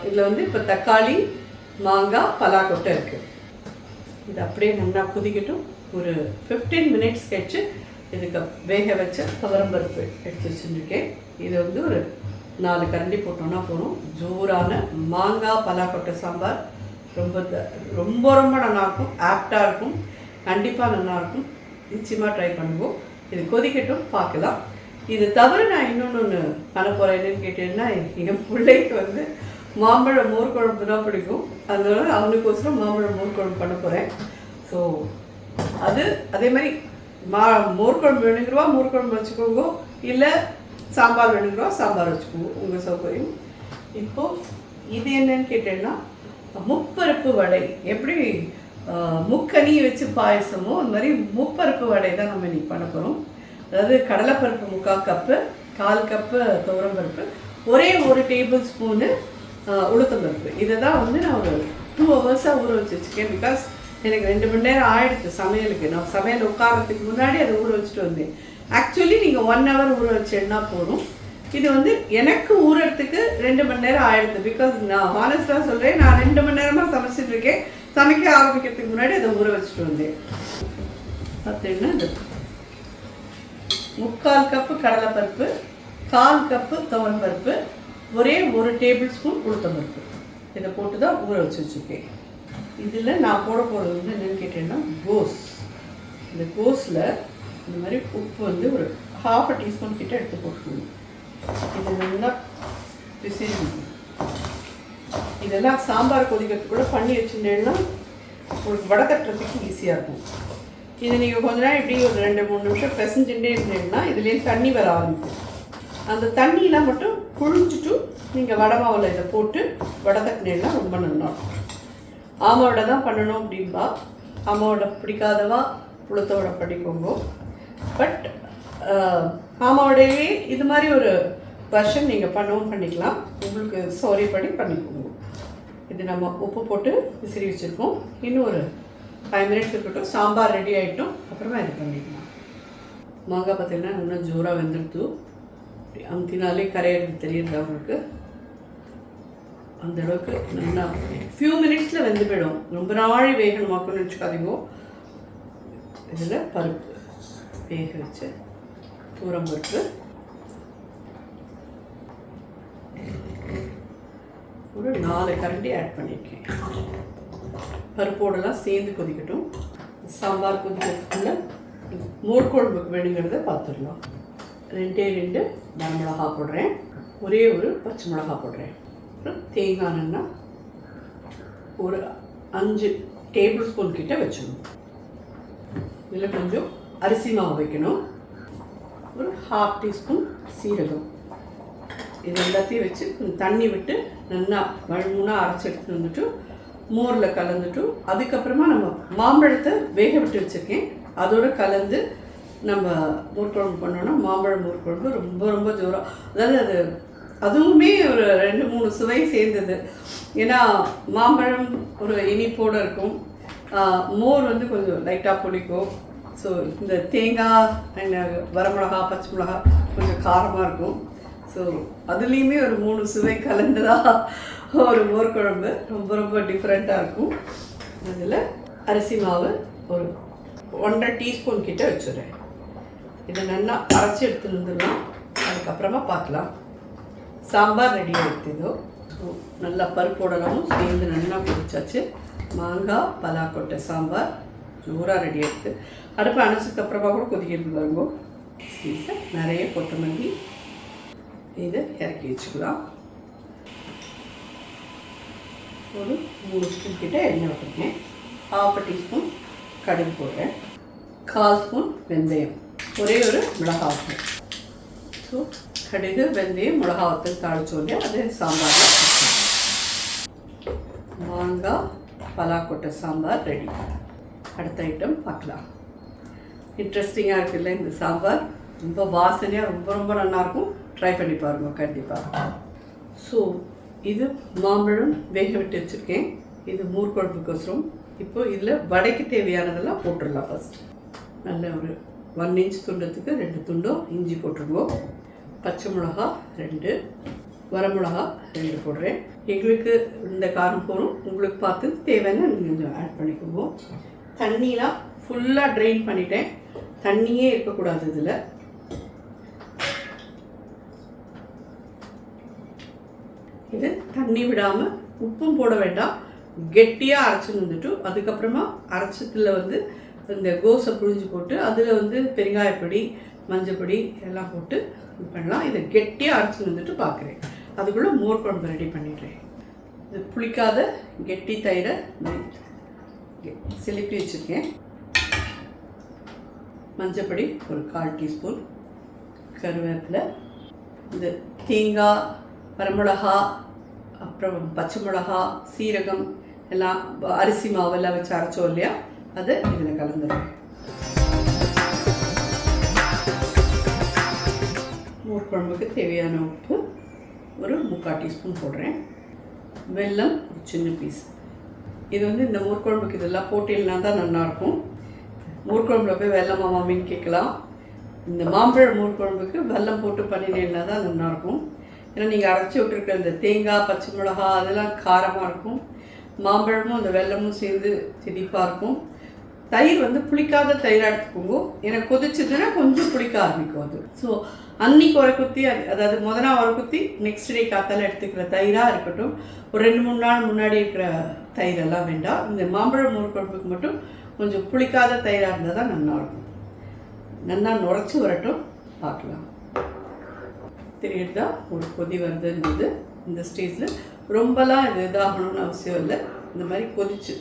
இதில் வந்து இப்போ தக்காளி, மாங்காய், பலாக்கொட்டை இருக்குது. இது அப்படியே நல்லா கொதிக்கட்டும். ஒரு 15 மினிட்ஸ் கழிச்சு இதுக்கு வேக வச்ச துவரம்பருப்பு எடுத்து வச்சுருக்கேன். இது வந்து ஒரு 4 கரண்டி போட்டோன்னா போதும். ஜோரான மாங்காய் பலாக்கொட்டை சாம்பார் ரொம்ப ரொம்ப ரொம்ப நல்லாயிருக்கும், ஆப்டாக இருக்கும், கண்டிப்பாக நல்லாயிருக்கும். நிச்சயமாக ட்ரை பண்ணுவோம். இது கொதிக்கட்டும், பார்க்கலாம். இது தவிர நான் இன்னொன்று பண்ண போகிறேன். என்னன்னு கேட்டீங்கன்னா, என் பிள்ளைக்கு வந்து மாம்பழம் மோர் குழம்பு தான் பிடிக்கும். அதனால அவனுக்கோசரம் மாம்பழம் மோர் குழம்பு பண்ண போகிறேன். ஸோ அது அதே மாதிரி மோர் குழம்பு வேணுங்கிறவா மோர் குழம்பு வச்சுக்கோங்க, இல்லை சாம்பார் வேணுங்கிறவா சாம்பார் வச்சுக்கோங்க, உங்கள் சௌகரியம். இப்போது இது என்னன்னு கேட்டேன்னா, முப்பருப்பு வடை. எப்படி முக்கனி வச்சு பாயசமோ அந்த மாதிரி முப்பருப்பு வடை தான் நம்ம இன்றைக்கி பண்ண போகிறோம். அதாவது கடலைப்பருப்பு 3/4 கப்பு, 1/4 கப்பு துவரம்பருப்பு, ஒரே 1 டேபிள் ஸ்பூனு உளுத்தம்பருப்பு. இதை தான் வந்து நான் ஒரு 2 ஹவர்ஸாக ஊற வச்சு வச்சுருக்கேன். பிகாஸ் எனக்கு 2 மணி நேரம் ஆகிடுது சமையலுக்கு. நான் சமையல் உட்காரத்துக்கு முன்னாடி அதை ஊற வச்சுட்டு வந்தேன். ஆக்சுவலி நீங்கள் 1 ஹவர் ஊற வச்சேன்னா போதும். இது வந்து எனக்கு ஊறத்துக்கு 2 மணி நேரம் ஆகிடுது. பிகாஸ் நான் ஹானஸ்டாக சொல்கிறேன், நான் 2 மணி நேரமாக சமைச்சிட்டு இருக்கேன். சமைக்க ஆரம்பிக்கிறதுக்கு முன்னாடி அதை ஊற வச்சுட்டு வந்தேன். பார்த்தீங்கன்னா இந்த 3/4 கப்பு கடலைப்பருப்பு, 1/4 கப்பு துவரம்பருப்பு, ஒரே 1 டேபிள் ஸ்பூன் உளுத்தம்பருப்பு, இதை போட்டு தான் ஊற வச்சு வச்சுருக்கேன். இதில் நான் போட போகிறது வந்து என்னென்னு கேட்டேன்னா கோஸ். இந்த கோஸில் இந்த மாதிரி உப்பு வந்து ஒரு 1/2 டீஸ்பூன் கிட்ட எடுத்து போட்டுக்கணும். இது நல்லா பிசைஞ்சு இதெல்லாம் சாம்பார் கொதிக்கிறதுக்கு கூட பண்ணி வச்சுட்டேன்னா உங்களுக்கு வடை தட்டுறதுக்கு ஈஸியாக இருக்கும். இது நீங்கள் கொஞ்ச நேரம் இப்படி ஒரு 2-3 நிமிஷம் பிசைஞ்சுட்டே இருந்தீங்கன்னா இதுலேயே தண்ணி வர ஆரம்பிக்கும். அந்த தண்ணியெலாம் மட்டும் புழிஞ்சிட்டு நீங்கள் வடை மாவில் இதை போட்டு வடை தட்டினேன்னா ரொம்ப நல்லாயிருக்கும். ஆமாவோட தான் பண்ணணும் அப்படின்பா. ஆமாவோட பிடிக்காதவா புளுத்தோட பண்ணிக்கோங்க. பட் ஆமாவோடையே இது மாதிரி ஒரு வருஷம் நீங்கள் பண்ணவும் பண்ணிக்கலாம், உங்களுக்கு சௌரியப்படி பண்ணிக்கோங்க. இது நம்ம உப்பு போட்டு விசிறி வச்சுருக்கோம். இன்னும் ஒரு 5 மினிட்ஸ் இருக்கட்டும். சாம்பார் ரெடி ஆகிட்டோம், அப்புறமா இது பண்ணிக்கலாம். மாங்காய் பார்த்திங்கன்னா நல்லா ஜோராக வெந்துடுத்து. அமுத்தினாலே கரையிறது தெரியுது அவங்களுக்கு. அந்த அளவுக்கு நல்லா ஃபியூ மினிட்ஸில் வெந்து போயிடும். ரொம்ப நாள் வேகணுமாக்குன்னு வச்சுக்காதீங்க. இதில் பருப்பு வேக வச்சு துவரம்பருப்பு ஒரு 4 கரண்டி ஆட் பண்ணியிருக்கேன். பருப்போடலாம் சேர்ந்து கொதிக்கட்டும். சாம்பார் கொதிக்கிறதுக்குள்ள மோர் குழம்புக்கு வேணுங்கிறத பார்த்துடலாம். 2 வரமிளகா போடுறேன், ஒரே ஒரு பச்சை மிளகா போடுறேன். அப்புறம் தேங்காய் எண்ணெய் ஒரு 5 டேபிள் ஸ்பூன் கிட்ட வச்சுக்கணும். இதில் கொஞ்சம் அரிசி மாவு வைக்கணும், ஒரு 1/2 டீஸ்பூன் சீரகம். இது எல்லாத்தையும் வச்சு கொஞ்சம் தண்ணி விட்டு நல்லா வழுமுன்னா அரைச்சி எடுத்துகிட்டு வந்துட்டு மோரில் கலந்துட்டு அதுக்கப்புறமா நம்ம மாம்பழத்தை வேக விட்டு வச்சுருக்கேன், அதோடு கலந்து நம்ம மோர் குழம்பு பண்ணோன்னா மாம்பழம் மோர் குழம்பு ரொம்ப ரொம்ப ஜோராக, அதாவது அதுவுமே ஒரு 2-3 சுவை சேர்ந்தது. ஏன்னா மாம்பழம் ஒரு இனிப்போடு இருக்கும், மோர் வந்து கொஞ்சம் லைட்டாக புளிக்கும். ஸோ இந்த தேங்காய் வரமிளகா பச்சை மிளகா கொஞ்சம் காரமாக இருக்கும். ஸோ அதுலேயுமே ஒரு 3 சுவை கலந்ததாக ஒரு மோர் குழம்பு ரொம்ப ரொம்ப டிஃப்ரெண்ட்டாக இருக்கும். அதில் அரிசி மாவு ஒரு 1.5 டீஸ்பூன் கிட்ட வச்சுடுறேன். இதை நல்லா அரைச்சி எடுத்துட்டு வந்துடலாம், அதுக்கப்புறமா பார்க்கலாம். சாம்பார் ரெடி ஆகிடுதோ. ஸோ நல்லா பருப்போடலாமும் சேர்ந்து நல்லா குடிச்சாச்சு. மாங்காய் பலாக்கொட்டை சாம்பார் ஜோராக ரெடி ஆகிடுது. அடுப்பு அணைச்சதுக்கப்புறமா கூட கொதிக்கிறது பாருங்க. நிறைய கொத்தமல்லி இதை இறக்கி வச்சுக்கலாம். ஒரு 3 ஸ்பூன் கிட்ட எண்ணெய் விட்டுருக்கேன், 1/2 டீஸ்பூன் கடுகு போடுறேன், 1/4 ஸ்பூன் வெந்தயம், ஒரே ஒரு மிளகாய். ஸோ கடுகு வெந்தயம் மிளகாவத்தல் தாளிச்சோம் இல்லையா, அது சாம்பார். மாங்காய் பலாக்கொட்டை சாம்பார் ரெடி. அடுத்த ஐட்டம் பார்க்கலாம். இன்ட்ரெஸ்டிங்காக இருக்குல்ல இந்த சாம்பார், ரொம்ப வாசனையாக ரொம்ப ரொம்ப நல்லாயிருக்கும். ட்ரை பண்ணி பாருங்க கண்டிப்பாக. ஸோ இது மாம்பழம் வேக விட்டு வச்சுருக்கேன், இது மோர் குழம்புக்கோசரம். இப்போ இதில் வடைக்கு தேவையானதெல்லாம் போட்டுடலாம். ஃபஸ்ட் நல்ல ஒரு 1 இன்ச் துண்டத்துக்கு 2 துண்டும் இஞ்சி போட்டுருவோம். பச்சை மிளகா 2, வரமிளகா 2 போடுறேன். எங்களுக்கு இந்த காரம் போகும், உங்களுக்கு பார்த்து தேவையான நீங்கள் கொஞ்சம் ஆட் பண்ணிக்குவோம். தண்ணிலாம் ஃபுல்லாக ட்ரெயின் பண்ணிட்டேன், தண்ணியே இருக்கக்கூடாது இதில். இது தண்ணி விடாமல், உப்பும் போட வேண்டாம், கெட்டியாக அரைச்சின்னு வந்துட்டு அதுக்கப்புறமா அரைச்சத்தில் வந்து இந்த கோஸை புழிஞ்சு போட்டு அதில் வந்து பெருங்காயப்பொடி மஞ்சப்பொடி எல்லாம் போட்டு இது பண்ணலாம். இதை கெட்டியாக அரைச்சின்னு வந்துட்டு பார்க்குறேன். அதுக்குள்ளே மோர் குழம்பு ரெடி பண்ணிடுறேன். இது புளிக்காத கெட்டி தயிரை சிலிப்பி வச்சுருக்கேன். மஞ்சப்பொடி ஒரு 1/4 டீஸ்பூன், கருவேப்பிலை, இந்த தேங்காய் வரமிளகா அப்புறம் பச்சை மிளகா சீரகம் எல்லாம் அரிசி மாவெல்லாம் வச்சு அரைச்சோம் இல்லையா, அதை இதில் கலந்துடுறேன். மோர் குழம்புக்கு தேவையான உப்பு ஒரு 3/4 டீஸ்பூன் போடுறேன். வெல்லம் ஒரு சின்ன பீஸ். இது வந்து இந்த மோர் குழம்புக்கு இதெல்லாம் போட்டில்னா தான் நல்லாயிருக்கும். மோர் குழம்புல போய் வெல்லம் மாமாமின்னு கேட்கலாம். இந்த மாம்பழ மோர் குழம்புக்கு வெல்லம் போட்டு பண்ணினேன்னா தான் நல்லாயிருக்கும். ஏன்னா நீங்கள் அரைச்சி விட்டுருக்க இந்த தேங்காய் பச்சை மிளகா அதெல்லாம் காரமாக இருக்கும், மாம்பழமும் அந்த வெல்லமும் சேர்ந்து திதிப்பாக இருக்கும். தயிர் வந்து புளிக்காத தயிராக எடுத்துக்கோங்க, எனக்கு கொதிச்சதுன்னா கொஞ்சம் புளிக்க ஆரம்பிக்கும் அது. ஸோ அன்னைக்கு ஒரு குத்தி, அதாவது முதல் நாள் ஒரு குத்தி நெக்ஸ்ட் டே காத்தால எடுத்துக்கிற தயிராக இருக்கட்டும். ஒரு 2-3 நாள் முன்னாடி இருக்கிற தயிரெல்லாம் வேண்டாம். இந்த மாம்பழ மோர் குழம்புக்கு மட்டும் கொஞ்சம் புளிக்காத தயிராக இருந்தால் தான் நல்லாயிருக்கும். நல்லா நுரைச்சி வரட்டும், பார்க்கலாம். தெரியுதா ஒரு கொதி வருதுன்றது. இந்த ஸ்டேஜில் ரொம்பலாம் இது இதாகணும்னு அவசியம் இல்லை. இந்த மாதிரி கொதிச்சு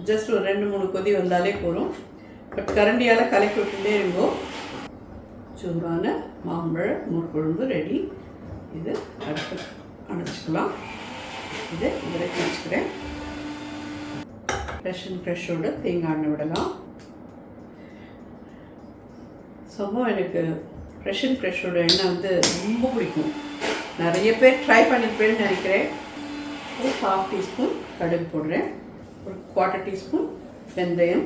ஜஸ்ட் ஒரு 2-3 கொதி வந்தாலே போதும். பட் கரண்டியால் கலக்கி விட்டுட்டே இருந்தோம். சூடான மாம்பழ மோர் குழம்பு ரெடி. இது அடுத்து அணைச்சிக்கலாம். இதை இறக்கி வச்சுக்கிறேன். ஃப்ரெஷ்ஷோட தேங்காய் எண்ணெய் விடலாம். சம்பவம் எனக்கு ஃப்ரெஷ்ஷோட எண்ணெய் வந்து ரொம்ப பிடிக்கும். நிறைய பேர் ட்ரை பண்ணிப்பேன்னு நினைக்கிறேன். ஒரு 1/2 டீஸ்பூன் கடுகு போடுறேன், ஒரு 1/4 டீஸ்பூன் வெந்தயம்.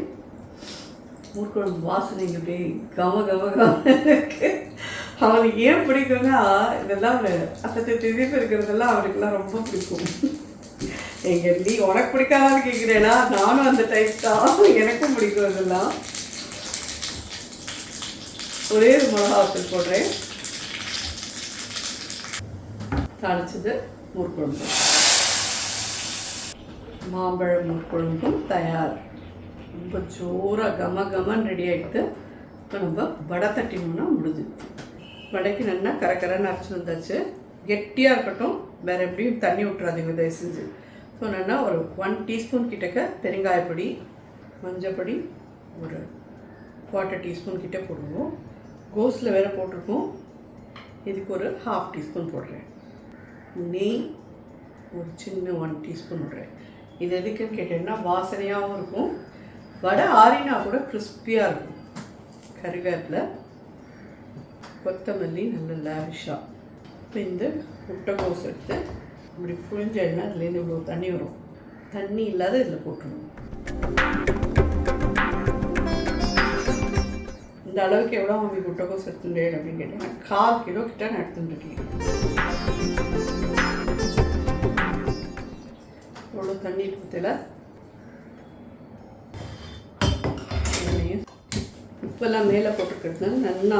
மோர் குழம்பு வாசனை இப்படி கம கம கம இருக்கு. அவனுக்கு ஏன் பிடிக்கும்னா இதெல்லாம் அசத்து திதிப்பு இருக்கிறதெல்லாம் அவனுக்குலாம் ரொம்ப பிடிக்கும். எங்கள் நீ உனக்கு பிடிக்காதான்னு கேட்குறேன்னா நானும் அந்த டைப் தான், எனக்கும் பிடிக்கும் இதெல்லாம். ஒரே ஒரு மிளகாத்தூள் போடுறேன். தாளிச்சது மோர் குழம்பு. மாம்பழ மோர் குழம்பும் தயார். ரொம்ப ஜோராக கம கமன்னு ரெடி ஆகிடுது. இப்போ நம்ம வடை தட்டினோம்னா முடிஞ்சு. வடைக்கு நல்லா கரக்கரன்னு அரைச்சி வந்தாச்சு. கெட்டியாக இருக்கட்டும், வேறு எப்படியும் தண்ணி விட்டுறாதீங்க தயவு செஞ்சு. ஸோ நல்லா ஒரு 1 டீஸ்பூன் கிட்டக்க பெருங்காயப்பொடி மஞ்சப்பொடி ஒரு 1/4 டீஸ்பூன் கிட்டே போடுவோம். கோஸில் வேறு போட்டிருக்கோம். இதுக்கு ஒரு 1/2 டீஸ்பூன் போடுறேன். நெய் ஒரு சின்ன 1 டீஸ்பூன் விடுறேன். இது எதுக்குன்னு கேட்டீங்கன்னா வாசனையாகவும் இருக்கும், வடை ஆறினா கூட கிறிஸ்பியாக இருக்கும். கருவேப்பிலை, கொத்தமல்லி நல்ல லேவிஷாக. இப்போ இந்த முட்டைக்கோஸ் எடுத்து இப்படி புழிஞ்ச எண்ணெய் அதுலேருந்து இவ்வளோ தண்ணி வரும், தண்ணி இல்லாத இதில் போட்டுருணும். இந்த அளவுக்கு எவ்வளோ மம்மி முட்டைக்கோஸ் எடுத்துட்டேன் அப்படின்னு கேட்டீங்கன்னா 1/4 கிலோ கிட்ட நான் எடுத்துட்டுருக்கேன். இவ்வளோ தண்ணி ஊற்றல உப்பெல்லாம் மேலே போட்டுக்கிறதுனால நல்லா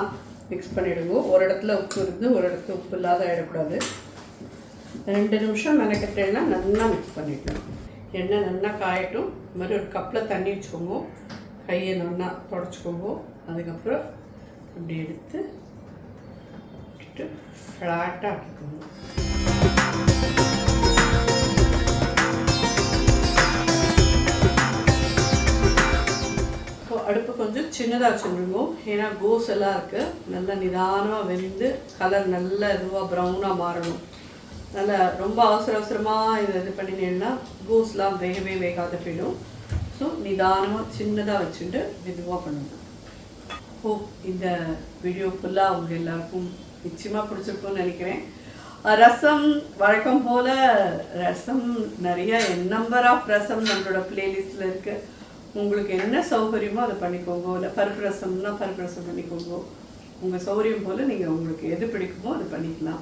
மிக்ஸ் பண்ணிவிடுங்க. ஒரு இடத்துல உப்பு இருந்து ஒரு இடத்துல உப்பு இல்லாத ஆகிடக்கூடாது. 2 நிமிஷம் மெனக்கட்டேன்னா நல்லா மிக்ஸ் பண்ணிடணும். எண்ணெய் நல்லா காயட்டும். இது மாதிரி ஒரு கப்பில் தண்ணி வச்சுக்கோங்க, கையை நல்லா தொடச்சிக்கோங்க. அதுக்கப்புறம் இப்படி எடுத்து ஃப்ளாட்டாக ஆக்கிக்கோங்க. அடுப்பு கொஞ்சம் சின்னதாக வச்சுருங்க, ஏன்னா கோஸ் எல்லாம் இருக்குது. நல்லா நிதானமாக வெந்து கலர் நல்ல இதுவாக ப்ரௌனாக மாறணும். நல்லா ரொம்ப அவசரமாக இது பண்ணினீங்கன்னா கோஸ்லாம் வேகவே வேகாத போயிடும். ஸோ நிதானமாக சின்னதாக வச்சுட்டு மெதுவாக பண்ணணும். இந்த வீடியோ ஃபுல்லாக அவங்க எல்லாருக்கும் நிச்சயமாக பிடிச்சிருக்கும்னு நினைக்கிறேன். ரசம் வழக்கம் போல் ரசம் நிறைய நம்பர் ஆஃப் ரசம் நம்மளோட பிளேலிஸ்டில் இருக்குது. உங்களுக்கு என்ன சௌகரியமோ அதை பண்ணிக்கோங்க. இல்லை பருப்பு ரசம்னா பருப்பு ரசம் பண்ணிக்கோங்க. உங்கள் சௌகரியம் போல் நீங்கள் உங்களுக்கு எது பிடிக்குமோ அது பண்ணிக்கலாம்.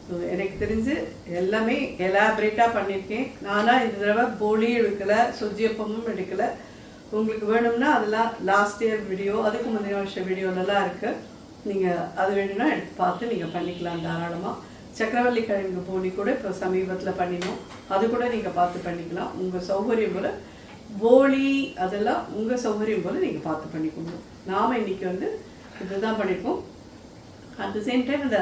ஸோ எனக்கு தெரிஞ்சு எல்லாமே எலாபரேட்டாக பண்ணியிருக்கேன். நானாக இந்த தடவை போலி எடுக்கலை, சொஜ்ஜியப்பமும் எடுக்கலை. உங்களுக்கு வேணும்னா அதெல்லாம் லாஸ்ட் இயர் வீடியோ, அதுக்கு முந்தைய வருஷம் வீடியோலலாம் இருக்குது. நீங்கள் அது வேணும்னா எடுத்து பார்த்து நீங்கள் பண்ணிக்கலாம் தாராளமாக. சக்கரவள்ளி கிழங்கு போலி கூட இப்போ சமீபத்தில் பண்ணினோம், அது கூட நீங்கள் பார்த்து பண்ணிக்கலாம். உங்கள் சௌகரியம் போல் போலி அதெல்லாம் உங்கள் சௌகரியம் போல் நீங்கள் பார்த்து பண்ணிக்கோங்க. நாம் இன்றைக்கி இதுதான் பண்ணியிருக்கோம். அட் த சேம் டைம் இந்த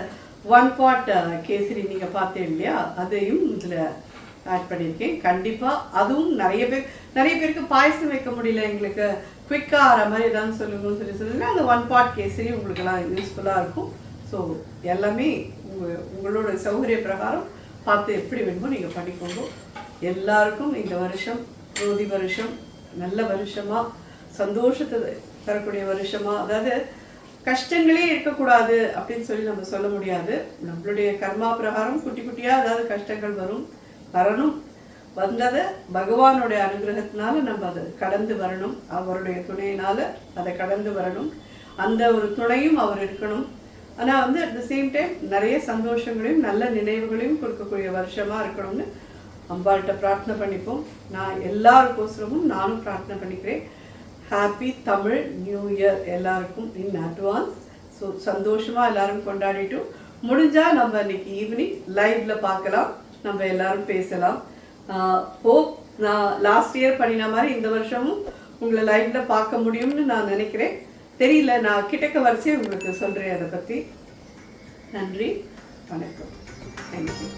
1 pot கேசரி நீங்கள் பார்த்தேன் இல்லையா, அதையும் இதில் ஆட் பண்ணியிருக்கேன். கண்டிப்பாக அதுவும் நிறைய பேருக்கு பாயசம் வைக்க முடியல, எங்களுக்கு குவிக்காக ஆகிற மாதிரி ஏதாவது சொல்லுங்கன்னு சொல்லுங்கள். அந்த 1 pot கேசரி உங்களுக்கெல்லாம் யூஸ்ஃபுல்லாக இருக்கும். ஸோ எல்லாமே உங்களோட சௌகரிய பிரகாரம் பார்த்து எப்படி வேணுமோ நீங்கள் பண்ணிக்கோங்க. எல்லாருக்கும் இந்த வருஷம் ஜோதி வருஷம் நல்ல வருஷமாக, சந்தோஷத்தை தரக்கூடிய வருஷமாக, அதாவது கஷ்டங்களே இருக்கக்கூடாது அப்படின்னு சொல்லி நம்ம சொல்ல முடியாது. நம்மளுடைய கர்மா பிரகாரம் குட்டி குட்டியாக அதாவது கஷ்டங்கள் வரணும். வந்ததை பகவானுடைய அனுகிரகத்தினால நம்ம அதை கடந்து வரணும். அவருடைய துணையினால் அதை கடந்து வரணும். அந்த ஒரு துணையும் அவர் இருக்கணும். ஆனால் அட் த சேம் டைம் நிறைய சந்தோஷங்களையும் நல்ல நினைவுகளையும் கொடுக்கக்கூடிய வருஷமாக இருக்கணும்னு அம்பாள்கிட்ட பிரார்த்தனை பண்ணிப்போம். நான் எல்லாருக்கோசரமும் நானும் பிரார்த்தனை பண்ணிக்கிறேன். ஹாப்பி தமிழ் நியூ இயர் எல்லாருக்கும் இன் அட்வான்ஸ். ஸோ சந்தோஷமாக எல்லாரும் கொண்டாடிட்டும் முடிஞ்சால் நம்ம இன்னைக்கு ஈவினிங் லைவில் பார்க்கலாம், நம்ம எல்லாரும் பேசலாம். ஹோப் நான் லாஸ்ட் இயர் பண்ணின மாதிரி இந்த வருஷமும் உங்களை லைவில் பார்க்க முடியும்னு நான் நினைக்கிறேன். தெரியல, நான் கிட்டக்க வரிசையை உங்களுக்கு சொல்கிறேன் அதை பற்றி. நன்றி, வணக்கம், தேங்க்யூ.